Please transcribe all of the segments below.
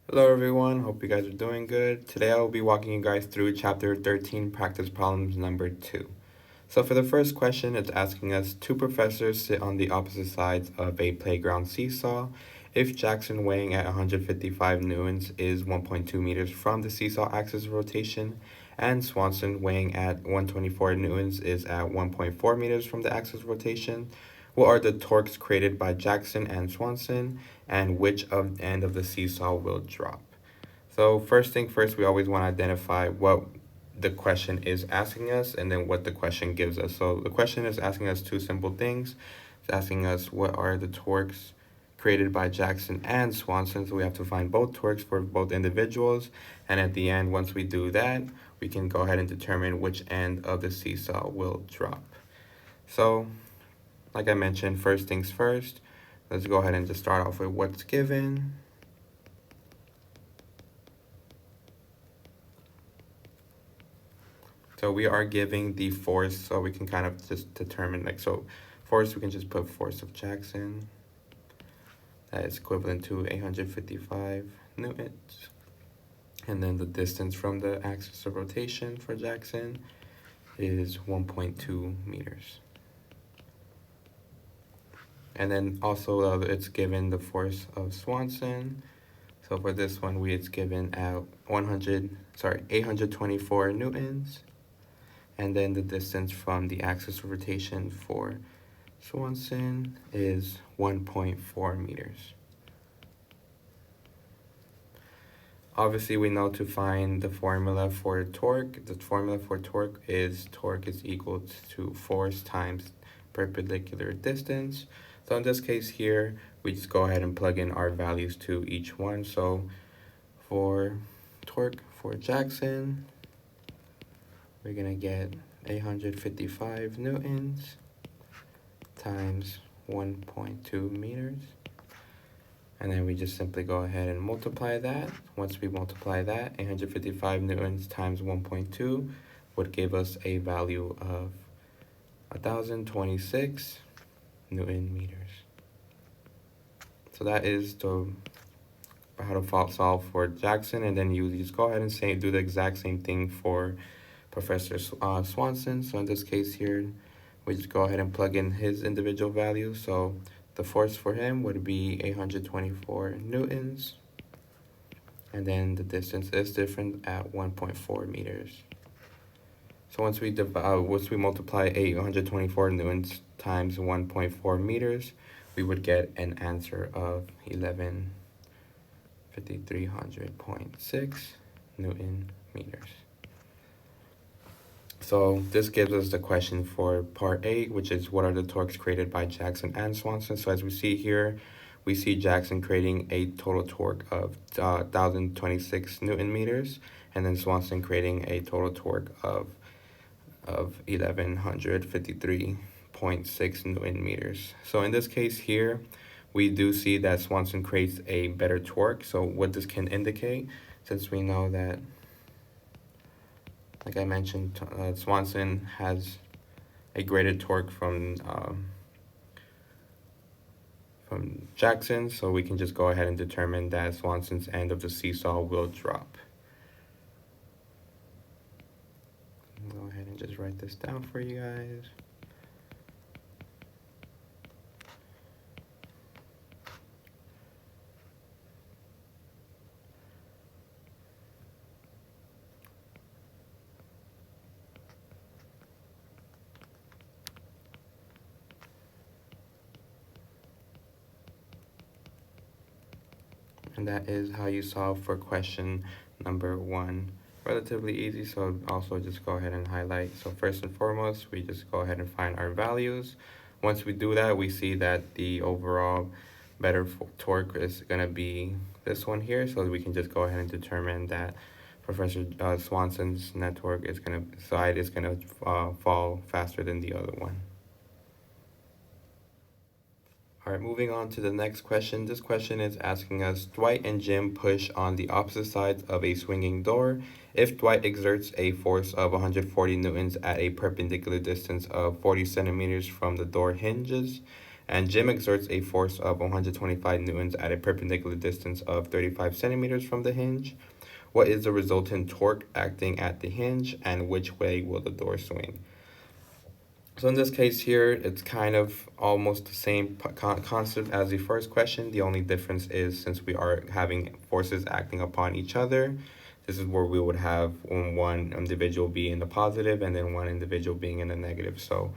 Hello everyone, hope you guys are doing good. Today I will be walking you guys through chapter 13, practice problems number 2. So for the first question, it's asking us two professors sit on the opposite sides of a playground seesaw. If Jackson weighing at 155 newtons is 1.2 meters from the seesaw axis of rotation, and Swanson weighing at 124 newtons is at 1.4 meters from the axis of rotation, what are the torques created by Jackson and Swanson, and which of end of the seesaw will drop? So first thing first, we always want to identify what the question is asking us and then what the question gives us. So the question is asking us two simple things. It's asking us what are the torques created by Jackson and Swanson. So we have to find both torques for both individuals. And at the end, once we do that, we can go ahead and determine which end of the seesaw will drop. So like I mentioned, first things first, let's go ahead and just start off with what's given. So we are giving the force, so we can kind of just determine, force, we can just put force of Jackson. That is equivalent to 855 newtons. And then the distance from the axis of rotation for Jackson is 1.2 meters. And then also it's given the force of Swanson. So for this one, it's given at 824 newtons. And then the distance from the axis of rotation for Swanson is 1.4 meters. Obviously, we know to find the formula for torque. The formula for torque is equal to force times perpendicular distance. So in this case here, we just go ahead and plug in our values to each one. So for torque for Jackson, we're going to get 855 newtons times 1.2 meters. And then we just simply go ahead and multiply that. Once we multiply that, 855 newtons times 1.2 would give us a value of 1,026 Newton meters. So that is how to solve for Jackson, and then you just go ahead and do the exact same thing for Professor Swanson. So in this case here, we just go ahead and plug in his individual values. So the force for him would be 824 newtons, and then the distance is different at 1.4 meters. So once we multiply 824 newtons times 1.4 meters, we would get an answer of 11,5300.6 Newton meters. So this gives us the question for part A, which is what are the torques created by Jackson and Swanson. So as we see here, we see Jackson creating a total torque of 1,026 Newton meters, and then Swanson creating a total torque of 1,153.6 Newton meters. So in this case here, we do see that Swanson creates a better torque. So what this can indicate, since we know that, like I mentioned, Swanson has a greater torque from Jackson, so we can just go ahead and determine that Swanson's end of the seesaw will drop. Go ahead and just write this down for you guys. And that is how you solve for question number 1. Relatively easy, so also just go ahead and highlight. So first and foremost, we just go ahead and find our values. Once we do that, we see that the overall better torque is going to be this one here, so we can just go ahead and determine that Professor Swanson's net torque is going to fall faster than the other one. All right, moving on to the next question. This question is asking us, Dwight and Jim push on the opposite sides of a swinging door. If Dwight exerts a force of 140 newtons at a perpendicular distance of 40 centimeters from the door hinges, And Jim exerts a force of 125 newtons at a perpendicular distance of 35 centimeters from the hinge. What is the resultant torque acting at the hinge, and which way will the door swing? So in this case here, it's kind of almost the same concept as the first question. The only difference is, since we are having forces acting upon each other, this is where we would have one individual be in the positive and then one individual being in the negative. So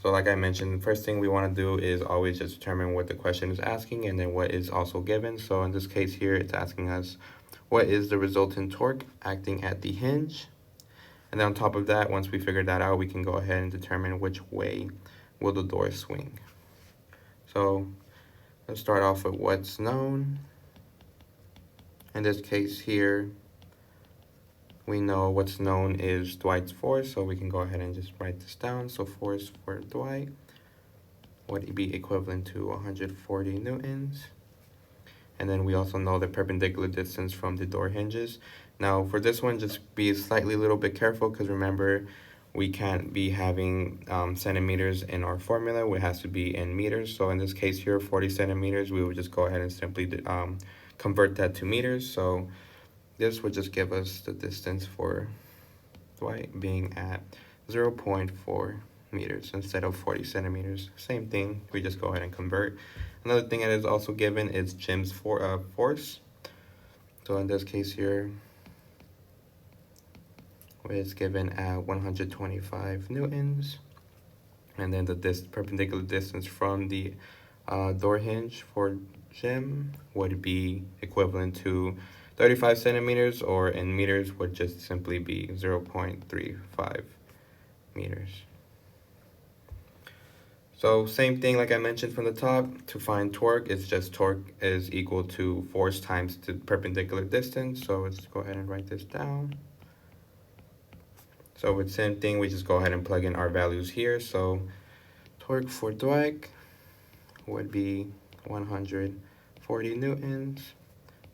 like I mentioned, the first thing we want to do is always just determine what the question is asking and then what is also given. So in this case here, it's asking us, what is the resultant torque acting at the hinge? And then on top of that, once we figure that out, we can go ahead and determine which way will the door swing. So let's start off with what's known. In this case here, we know what's known is Dwight's force, so we can go ahead and just write this down. So force for Dwight would be equivalent to 140 newtons. And then we also know the perpendicular distance from the door hinges. Now for this one, just be slightly a little bit careful, because remember, we can't be having centimeters in our formula. It has to be in meters. So in this case here, 40 centimeters, we would just go ahead and simply convert that to meters. So this would just give us the distance for Dwight being at 0.4 meters instead of 40 centimeters. Same thing, we just go ahead and convert. Another thing that is also given is Jim's force. So in this case here, it's given at 125 newtons. And then the perpendicular distance from the door hinge for Jim would be equivalent to 35 centimeters, or in meters would just simply be 0.35 meters. So same thing like I mentioned from the top, to find torque, it's just torque is equal to force times the perpendicular distance. So let's go ahead and write this down. So with same thing, we just go ahead and plug in our values here. So torque for Dwight would be 140 newtons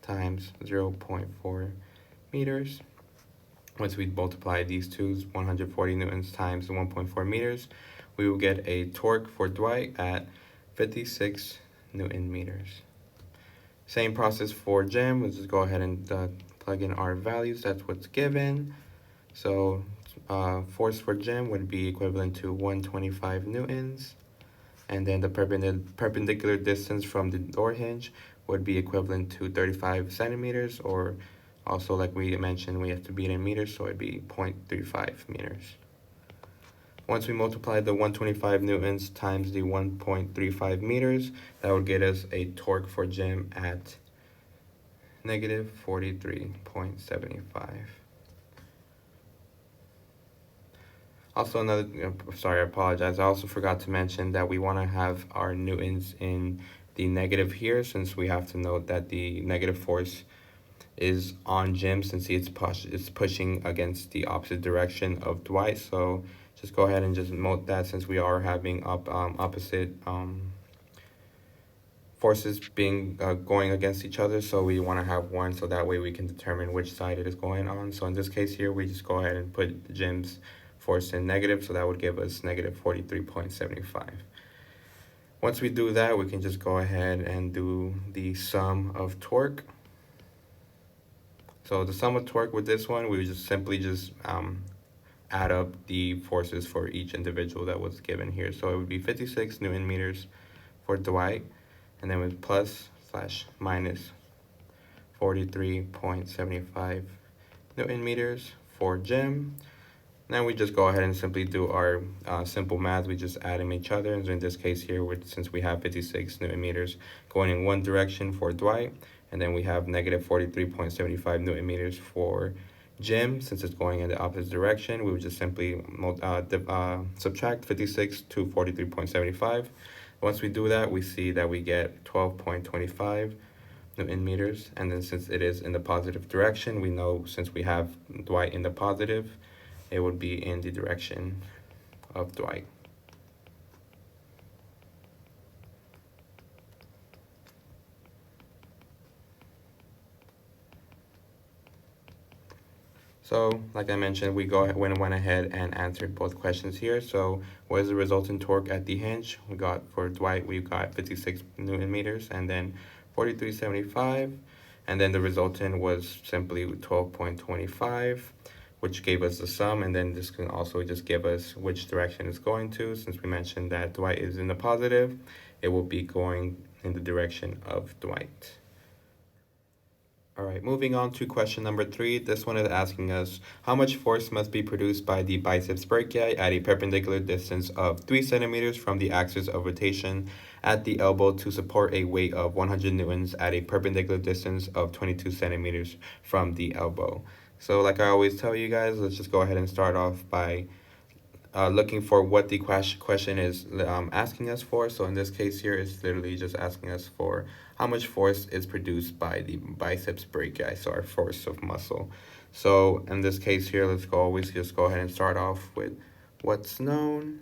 times 0.4 meters. Once we multiply these two, 140 newtons times 1.4 meters, we will get a torque for Dwight at 56 Newton meters. Same process for Jim. Let's just go ahead and plug in our values. That's what's given. So force for Jim would be equivalent to 125 newtons. And then the perpendicular distance from the door hinge would be equivalent to 35 centimeters, or also, like we mentioned, we have to be in meters, so it'd be 0.35 meters. Once we multiply the 125 newtons times the 1.35 meters, that would get us a torque for Jim at negative 43.75. Also sorry, I apologize. I also forgot to mention that we want to have our newtons in the negative here, since we have to note that the negative force is on Jim, since it's pushing against the opposite direction of Dwight. So just go ahead and just note that, since we are having opposite forces being going against each other, so we want to have one, so that way we can determine which side it is going on. So in this case here, we just go ahead and put Jim's force in negative, so that would give us negative 43.75. Once we do that, we can just go ahead and do the sum of torque. So the sum of torque with this one, we would just simply add up the forces for each individual that was given here. So it would be 56 Newton meters for Dwight, and then with plus / minus 43.75 Newton meters for Jim. Now we just go ahead and simply do our simple math. We just add them each other. And so in this case here, since we have 56 Newton meters going in one direction for Dwight, and then we have negative 43.75 Newton meters for Jim, since it's going in the opposite direction, we would just simply subtract 56 to 43.75. Once we do that, we see that we get 12.25 Newton meters. And then since it is in the positive direction, we know, since we have Dwight in the positive, it would be in the direction of Dwight. So, like I mentioned, went ahead and answered both questions here. So, what is the resultant torque at the hinge? We got for Dwight, we got 56 Newton meters, and then 4375, and then the resultant was simply 12.25, which gave us the sum, and then this can also just give us which direction it's going to. Since we mentioned that Dwight is in the positive, it will be going in the direction of Dwight. All right, moving on to question number 3. This one is asking us how much force must be produced by the biceps brachii at a perpendicular distance of 3 centimeters from the axis of rotation at the elbow to support a weight of 100 newtons at a perpendicular distance of 22 centimeters from the elbow. So like I always tell you guys, let's just go ahead and start off by looking for what the question is asking us for. So in this case here, it's literally just asking us for how much force is produced by the biceps brachii, so our force of muscle. So in this case here, always just go ahead and start off with what's known.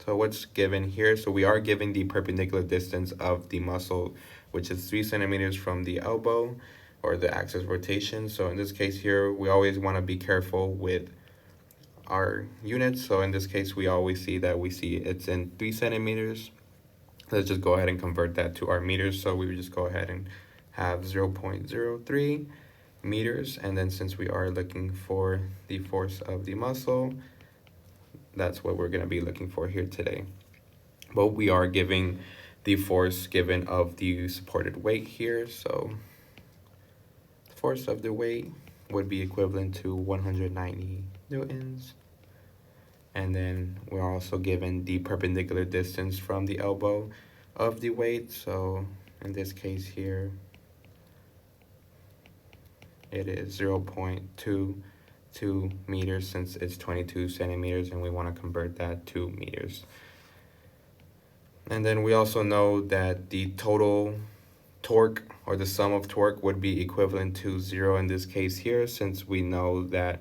So what's given here? So we are given the perpendicular distance of the muscle, which is 3 centimeters from the elbow, or the axis rotation. So in this case here, we always want to be careful with our units. So in this case, we always see it's in 3 centimeters. Let's just go ahead and convert that to our meters. So we would just go ahead and have 0.03 meters. And then since we are looking for the force of the muscle, that's what we're going to be looking for here today. But we are giving the force given of the supported weight here. So the force of the weight would be equivalent to 190 newtons. And then we're also given the perpendicular distance from the elbow of the weight. So in this case here, it is 0.22 meters since it's 22 centimeters, and we want to convert that to meters. And then we also know that the total torque, or the sum of torque, would be equivalent to 0 in this case here, since we know that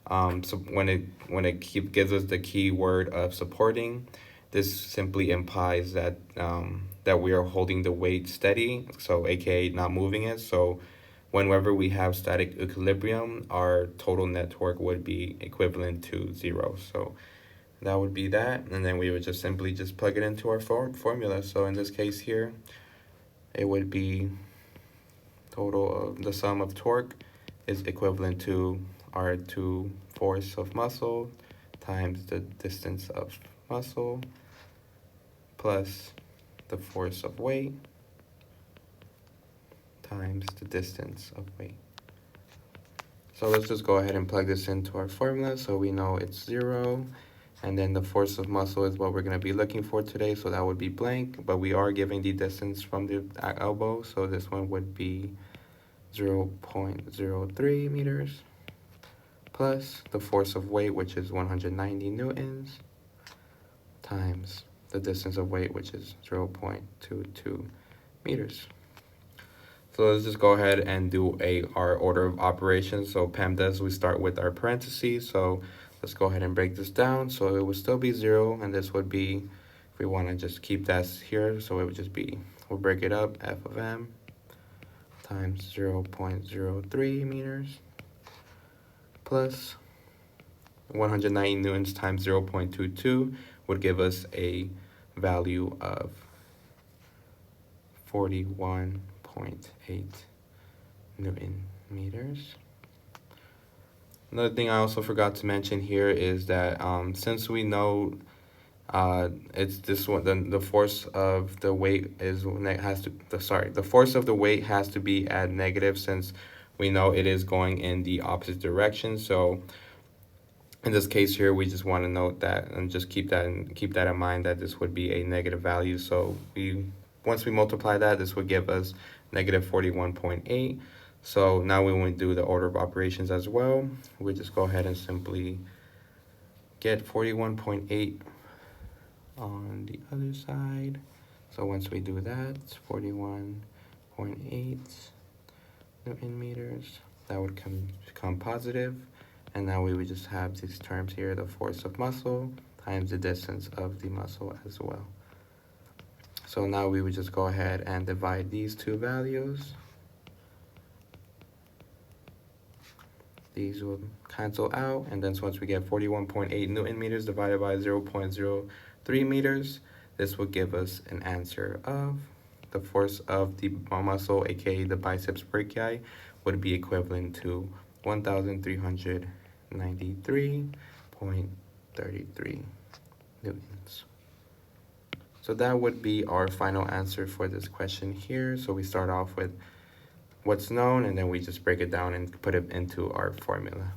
so when it gives us the key word of supporting, this simply implies that that we are holding the weight steady, so aka not moving it. So whenever we have static equilibrium, our total net torque would be equivalent to 0. So that would be that, and then we would just simply plug it into our formula. So in this case here, it would be total of the sum of torque is equivalent to R2 force of muscle times the distance of muscle plus the force of weight times the distance of weight. So let's just go ahead and plug this into our formula. So we know it's 0, and then the force of muscle is what we're going to be looking for today, so that would be blank, but we are giving the distance from the elbow, so this one would be 0.03 meters plus the force of weight, which is 190 newtons, times the distance of weight, which is 0.22 meters. So let's just go ahead and do our order of operations. So PEMDAS, we start with our parentheses. So let's go ahead and break this down. So it would still be 0, and this would be, if we want to just keep that here, so it would just be, we'll break it up, F of M times 0.03 meters plus 190 newtons times 0.22 would give us a value of 41.8 Newton meters. Another thing I also forgot to mention here is that since we know it's this one, the force of the weight the force of the weight has to be at negative, since we know it is going in the opposite direction. So in this case here, we just want to note that and just keep that in mind, that this would be a negative value. So once we multiply that, this would give us negative 41.8. So now when we do the order of operations as well, we just go ahead and simply get 41.8 on the other side. So once we do that, it's 41.8 Newton meters. That would become positive. And now we would just have these terms here, the force of muscle times the distance of the muscle as well. So now we would just go ahead and divide these two values. these will cancel out, and then so once we get 41.8 Newton meters divided by 0.03 meters, this will give us an answer of the force of the muscle, aka the biceps brachii, would be equivalent to 1,393.33 newtons. So that would be our final answer for this question here. So we start off with what's known, and then we just break it down and put it into our formula.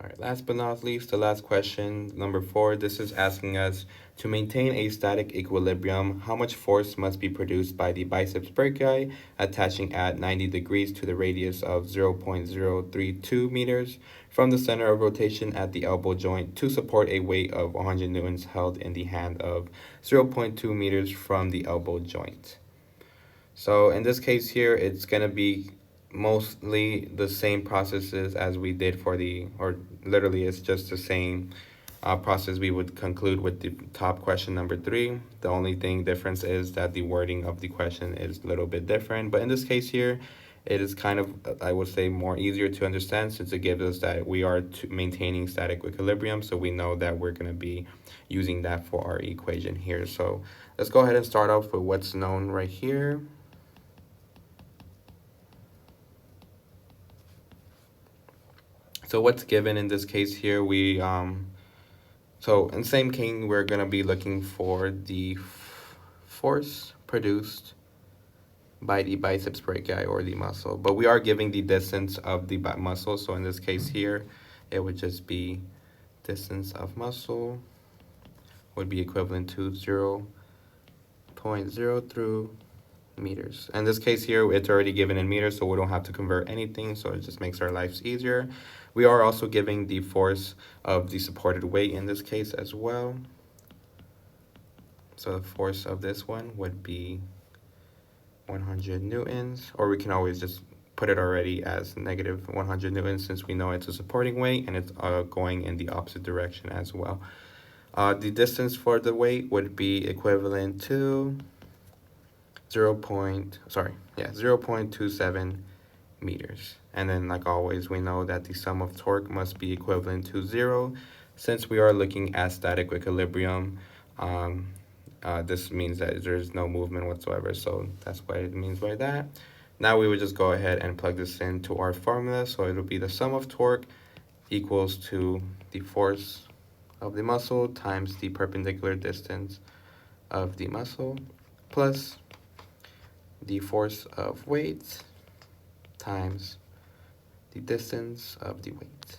All right, last but not least, the last question, number 4, this is asking us to maintain a static equilibrium, how much force must be produced by the biceps brachii attaching at 90 degrees to the radius of 0.032 meters from the center of rotation at the elbow joint to support a weight of 100 newtons held in the hand of 0.2 meters from the elbow joint. So in this case here, it's going to be mostly the same processes as we did for or literally it's just the same process we would conclude with the top question number 3. The only difference is that the wording of the question is a little bit different. But in this case here, it is kind of, I would say, more easier to understand since it gives us that we are maintaining static equilibrium. So we know that we're going to be using that for our equation here. So let's go ahead and start off with what's known right here. So what's given in this case here, so in the same thing, we're going to be looking for the force produced by the biceps brachii or the muscle. But we are giving the distance of the muscle. So in this case here, it would just be distance of muscle would be equivalent to 0.03 meters. In this case here, it's already given in meters, so we don't have to convert anything, so it just makes our lives easier. We are also giving the force of the supported weight in this case as well. So the force of this one would be 100 newtons, or we can always just put it already as negative 100 newtons since we know it's a supporting weight and it's going in the opposite direction as well. The distance for the weight would be equivalent to 0.27 meters. And then, like always, we know that the sum of torque must be equivalent to 0. Since we are looking at static equilibrium, this means that there's no movement whatsoever. So that's what it means by that. Now we would just go ahead and plug this into our formula. So it'll be the sum of torque equals to the force of the muscle times the perpendicular distance of the muscle plus the force of weight times the distance of the weight.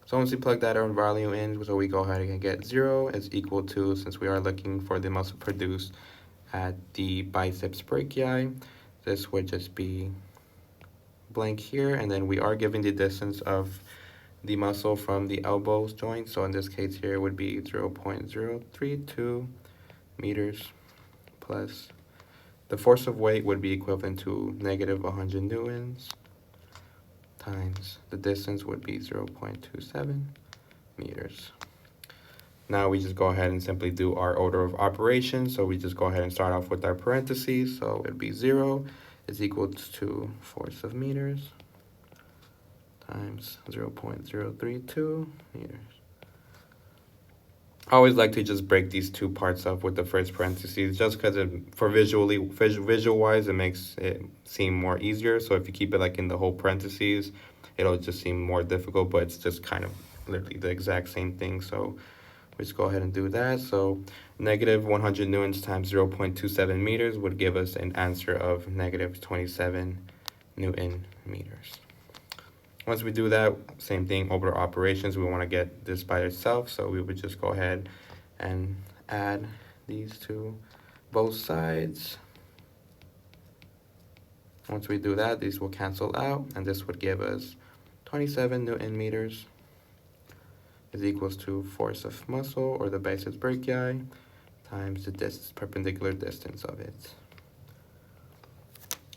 So once we plug that our value in, so we go ahead and get 0 is equal to, since we are looking for the muscle produced at the biceps brachii, this would just be blank here, and then we are given the distance of the muscle from the elbow joint. So in this case here, it would be 0.032 meters plus the force of weight would be equivalent to negative 100 newtons times the distance would be 0.27 meters. Now we just go ahead and simply do our order of operations. So we just go ahead and start off with our parentheses. So it'd be 0 is equal to force of meters times 0.032 meters. I always like to just break these two parts up with the first parentheses just because for visual-wise, it makes it seem more easier. So if you keep it like in the whole parentheses, it'll just seem more difficult, but it's just kind of literally the exact same thing. So we just go ahead and do that. So negative 100 newtons times 0.27 meters would give us an answer of negative 27 Newton meters. Once we do that, same thing, over operations, we want to get this by itself, so we would just go ahead and add these to both sides. Once we do that, these will cancel out, and this would give us 27 Newton meters is equals to force of muscle, or the biceps brachii, times the perpendicular distance of it.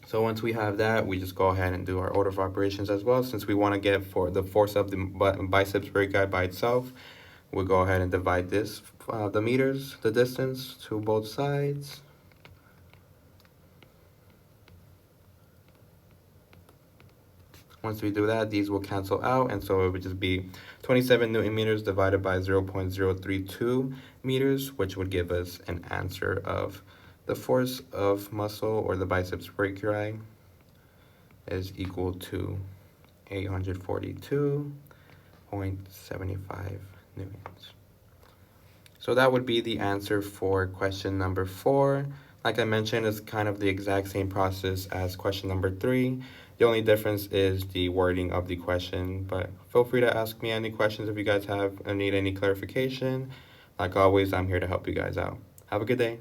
So once we have that, we just go ahead and do our order of operations as well. Since we want to get for the force of the biceps brachii by itself, we'll go ahead and divide this, the meters, the distance, to both sides. Once we do that, these will cancel out, and so it would just be 27 Newton meters divided by 0.032 meters, which would give us an answer of the force of muscle or the biceps brachii is equal to 842.75 newtons. So that would be the answer for question number 4. Like I mentioned, it's kind of the exact same process as question number 3. The only difference is the wording of the question, but feel free to ask me any questions if you guys have or need any clarification. Like always, I'm here to help you guys out. Have a good day.